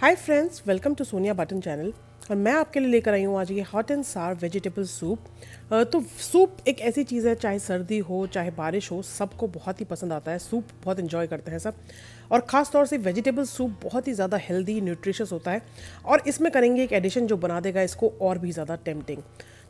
Hi friends, welcome to Sonia बटन channel. और मैं आपके लिए लेकर आई हूँ आज ये hot and sour vegetable soup. तो सूप एक ऐसी चीज़ है, चाहे सर्दी हो चाहे बारिश हो, सबको बहुत ही पसंद आता है। सूप बहुत इन्जॉय करते हैं सब, और ख़ास तौर से वेजिटेबल सूप बहुत ही ज़्यादा हेल्दी न्यूट्रिशियस होता है। और इसमें करेंगे एक एडिशन जो बना देगा इसको और भी ज़्यादा टेम्पटिंग।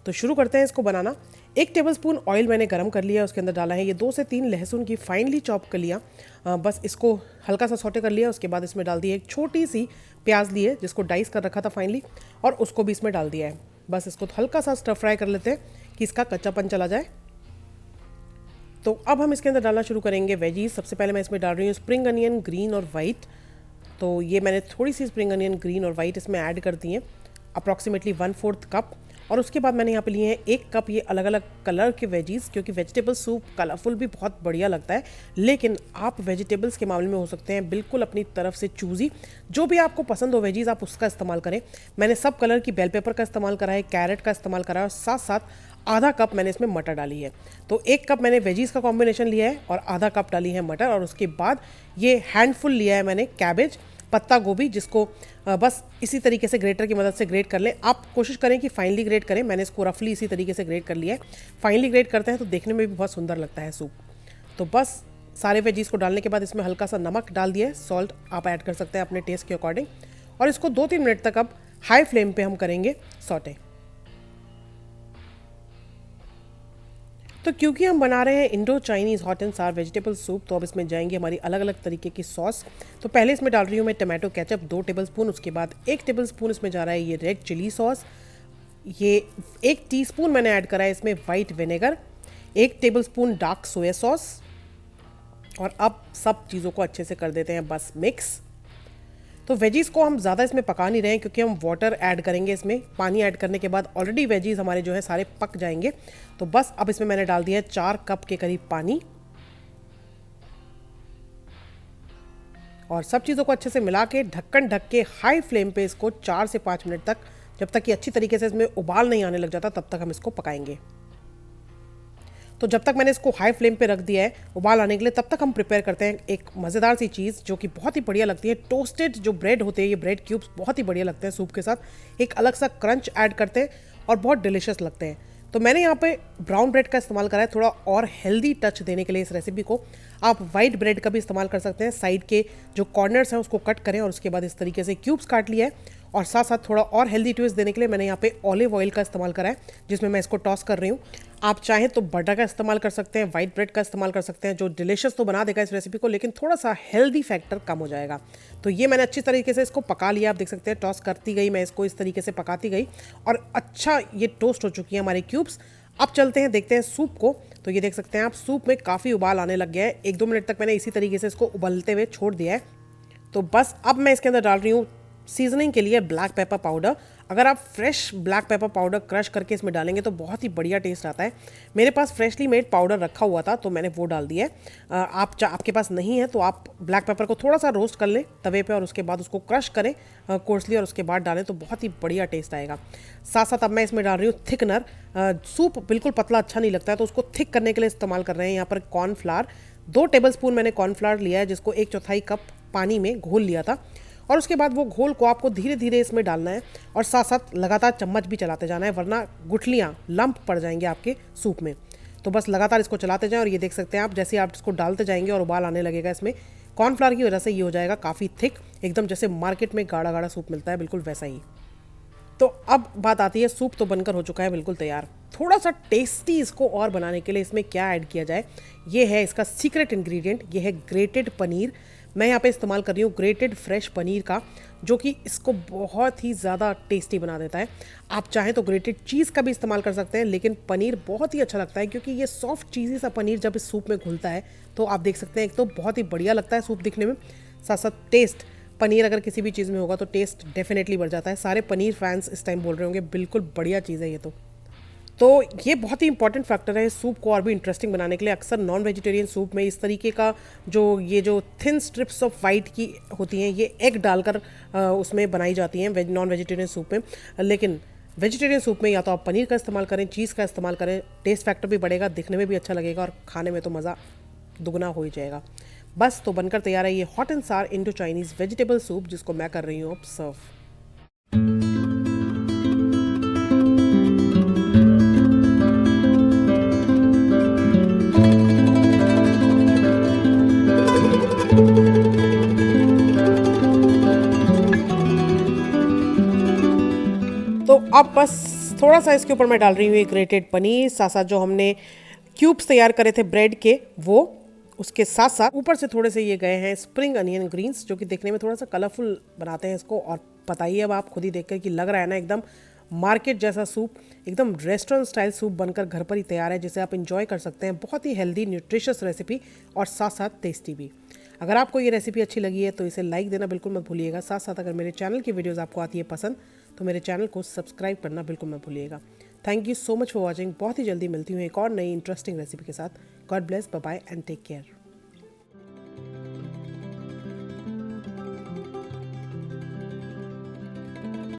तो शुरू करते हैं इसको बनाना। 1 टेबलस्पून ऑयल मैंने गरम कर लिया, उसके अंदर डाला है ये 2 से 3 लहसुन की फाइनली चॉप कर लिया। बस इसको हल्का सा सौटे कर लिया। उसके बाद इसमें डाल दी एक छोटी सी प्याज ली है जिसको डाइस कर रखा था फाइनली, और उसको भी इसमें डाल दिया है। बस इसको हल्का सा स्टर फ्राई कर लेते हैं कि इसका कच्चापन चला जाए। तो अब हम इसके अंदर डालना शुरू करेंगे वेजीज। सबसे पहले मैं इसमें डाल रही हूँ स्प्रिंग अनियन ग्रीन और वाइट। तो ये मैंने थोड़ी सी स्प्रिंग अनियन ग्रीन और वाइट इसमें ऐड कर दी हैं, अप्रॉक्सीमेटली 1/4 कप। और उसके बाद मैंने यहाँ पे लिए हैं 1 कप ये अलग अलग कलर के वेजीज, क्योंकि वेजिटेबल सूप कलरफुल भी बहुत बढ़िया लगता है। लेकिन आप वेजिटेबल्स के मामले में हो सकते हैं बिल्कुल अपनी तरफ से चूज़ी। जो भी आपको पसंद हो वेजीज आप उसका इस्तेमाल करें। मैंने सब कलर की बेल पेपर का इस्तेमाल करा है, कैरेट का इस्तेमाल करा है, और साथ साथ आधा कप मैंने इसमें मटर डाली है। तो 1 कप मैंने वेजीज का कॉम्बिनेशन लिया है और आधा कप डाली है मटर। और उसके बाद ये हैंडफुल लिया है मैंने कैबेज, पत्ता गोभी, जिसको बस इसी तरीके से ग्रेटर की मदद से ग्रेट कर लें। आप कोशिश करें कि फाइनली ग्रेट करें। मैंने इसको रफली इसी तरीके से ग्रेट कर लिया है। फाइनली ग्रेट करते हैं तो देखने में भी बहुत सुंदर लगता है सूप। तो बस सारे वेजीज को डालने के बाद इसमें हल्का सा नमक डाल दिया है, सॉल्ट आप ऐड कर सकते हैं अपने टेस्ट के अकॉर्डिंग। और इसको 2-3 मिनट तक अब हाई फ्लेम पे हम करेंगे सॉटे। तो क्योंकि हम बना रहे हैं Indo Chinese hot and sour vegetable soup, तो अब इसमें जाएंगे हमारी अलग अलग तरीके की सॉस। तो पहले इसमें डाल रही हूँ मैं टमाटो केचप 2 टेबलस्पून। उसके बाद 1 टेबलस्पून इसमें जा रहा है ये रेड चिली सॉस। ये 1 टीस्पून मैंने ऐड करा है इसमें white vinegar, 1 tablespoon dark soya sauce. और अब सब चीज़ों को अच्छे से कर देते हैं बस मिक्स। तो वेजीज़ को हम ज़्यादा इसमें पका नहीं रहे हैं, क्योंकि हम वाटर ऐड करेंगे इसमें। पानी ऐड करने के बाद ऑलरेडी वेजीज़ हमारे जो है सारे पक जाएंगे। तो बस अब इसमें मैंने डाल दिया है 4 कप के करीब पानी। और सब चीज़ों को अच्छे से मिला के ढक्कन ढक के हाई फ्लेम पे इसको 4 से 5 मिनट तक, जब तक कि अच्छी तरीके से इसमें उबाल नहीं आने लग जाता, तब तक हम इसको पकाएंगे। तो जब तक मैंने इसको हाई फ्लेम पे रख दिया है उबाल आने के लिए, तब तक हम प्रिपेयर करते हैं एक मज़ेदार सी चीज़ जो कि बहुत ही बढ़िया लगती है। टोस्टेड जो ब्रेड होते हैं, ये ब्रेड क्यूब्स बहुत ही बढ़िया लगते हैं सूप के साथ। एक अलग सा क्रंच ऐड करते हैं और बहुत डिलिशियस लगते हैं। तो मैंने यहाँ पे ब्राउन ब्रेड का इस्तेमाल करा है थोड़ा और हेल्दी टच देने के लिए इस रेसिपी को। आप वाइट ब्रेड का भी इस्तेमाल कर सकते हैं। साइड के जो कॉर्नर्स हैं उसको कट करें और उसके बाद इस तरीके से क्यूब्स काट लिया है। और साथ साथ थोड़ा और हेल्दी ट्विस्ट देने के लिए मैंने यहाँ पे ऑलिव ऑयल का इस्तेमाल करा है, जिसमें मैं इसको टॉस कर रही हूँ। आप चाहें तो बटर का इस्तेमाल कर सकते हैं, वाइट ब्रेड का इस्तेमाल कर सकते हैं, जो डिलिशियस तो बना देगा इस रेसिपी को, लेकिन थोड़ा सा हेल्दी फैक्टर कम हो जाएगा। तो ये मैंने अच्छी तरीके से इसको पका लिया। आप देख सकते हैं टॉस करती गई मैं इसको, इस तरीके से पकाती गई, और अच्छा ये टोस्ट हो चुकी है हमारी क्यूब्स। अब चलते हैं देखते हैं सूप को। तो ये देख सकते हैं आप सूप में काफ़ी उबाल आने लग गया है। 1-2 मिनट तक मैंने इसी तरीके से इसको उबलते हुए छोड़ दिया है। तो बस अब मैं इसके अंदर डाल रही हूँ सीजनिंग के लिए ब्लैक पेपर पाउडर। अगर आप fresh black pepper powder crush करके इसमें डालेंगे तो बहुत ही बढ़िया टेस्ट आता है। मेरे पास फ्रेशली मेड पाउडर रखा हुआ था तो मैंने वो डाल दिया है। आपके पास नहीं है तो आप ब्लैक पेपर को थोड़ा सा रोस्ट कर लें तवे पे, और उसके बाद उसको क्रश करें कोर्सली, और उसके बाद डालें तो बहुत ही बढ़िया टेस्ट आएगा। साथ साथ अब मैं इसमें डाल रही हूँ थिकनर। सूप बिल्कुल पतला अच्छा नहीं लगता है, तो उसको थिक करने के लिए इस्तेमाल कर रहे हैं यहाँ पर कॉर्नफ्लावर। 2 टेबलस्पून मैंने कॉर्नफ्लावर लिया है, जिसको 1/4 कप पानी में घोल लिया था। और उसके बाद वो घोल को आपको धीरे धीरे इसमें डालना है, और साथ साथ लगातार चम्मच भी चलाते जाना है, वरना गुठलियाँ लंप पड़ जाएंगे आपके सूप में। तो बस लगातार इसको चलाते जाएं। और ये देख सकते हैं आप, जैसे आप इसको डालते जाएंगे और उबाल आने लगेगा इसमें, कॉर्नफ्लावर की वजह से ये हो जाएगा काफ़ी थिक, एकदम जैसे मार्केट में गाढ़ा गाढ़ा सूप मिलता है, बिल्कुल वैसा ही। तो अब बात आती है, सूप तो बनकर हो चुका है बिल्कुल तैयार। थोड़ा सा टेस्टी इसको और बनाने के लिए इसमें क्या ऐड किया जाए, ये है इसका सीक्रेट इंग्रेडिएंट। ये है ग्रेटेड पनीर। मैं यहाँ पे इस्तेमाल कर रही हूँ ग्रेटेड फ्रेश पनीर का, जो कि इसको बहुत ही ज़्यादा टेस्टी बना देता है। आप चाहें तो ग्रेटेड चीज़ का भी इस्तेमाल कर सकते हैं, लेकिन पनीर बहुत ही अच्छा लगता है, क्योंकि ये सॉफ्ट चीज़ी सा पनीर जब इस सूप में घुलता है तो आप देख सकते हैं एक तो बहुत ही बढ़िया लगता है सूप दिखने में, साथ साथ टेस्ट। पनीर अगर किसी भी चीज़ में होगा तो टेस्ट डेफिनेटली बढ़ जाता है। सारे पनीर फैंस इस टाइम बोल रहे होंगे बिल्कुल बढ़िया चीज़ है ये। तो ये बहुत ही इंपॉर्टेंट फैक्टर है सूप को और भी इंटरेस्टिंग बनाने के लिए। अक्सर नॉन वेजिटेरियन सूप में इस तरीके का जो थिन स्ट्रिप्स ऑफ वाइट की होती हैं, ये एग डालकर उसमें बनाई जाती हैं नॉन वेजिटेरियन सूप में। लेकिन वेजिटेरियन सूप में या तो आप पनीर का इस्तेमाल करें, चीज़ का इस्तेमाल करें, टेस्ट फैक्टर भी बढ़ेगा, दिखने में भी अच्छा लगेगा, और खाने में तो मज़ा दुगना हो ही जाएगा। बस तो बनकर तैयार है ये हॉट एंड सार इंडो चाइनीज़ वेजिटेबल सूप, जिसको मैं कर रही हूँ अब सर्व। तो अब बस थोड़ा सा इसके ऊपर मैं डाल रही हूँ एक ग्रेटेड पनीर, साथ साथ जो हमने क्यूब्स तैयार करे थे ब्रेड के, वो उसके साथ साथ ऊपर से थोड़े से ये गए हैं स्प्रिंग अनियन ग्रीन्स, जो कि देखने में थोड़ा सा कलरफुल बनाते हैं इसको। और बताइए अब आप खुद ही देखकर कि लग रहा है ना एकदम मार्केट जैसा सूप, एकदम रेस्टोरेंट स्टाइल सूप बनकर घर पर ही तैयार है, जिसे आप इंजॉय कर सकते हैं। बहुत ही हेल्दी न्यूट्रिशियस रेसिपी और साथ साथ टेस्टी भी। अगर आपको ये रेसिपी अच्छी लगी है तो इसे लाइक देना बिल्कुल मत भूलिएगा। साथ साथ अगर मेरे चैनल की वीडियोस आपको आती है पसंद तो मेरे चैनल को सब्सक्राइब करना बिल्कुल मत भूलिएगा। Thank you so much for watching. बहुत ही जल्दी मिलती हूँ एक और नई इंटरेस्टिंग रेसिपी के साथ। God bless, bye bye and take care.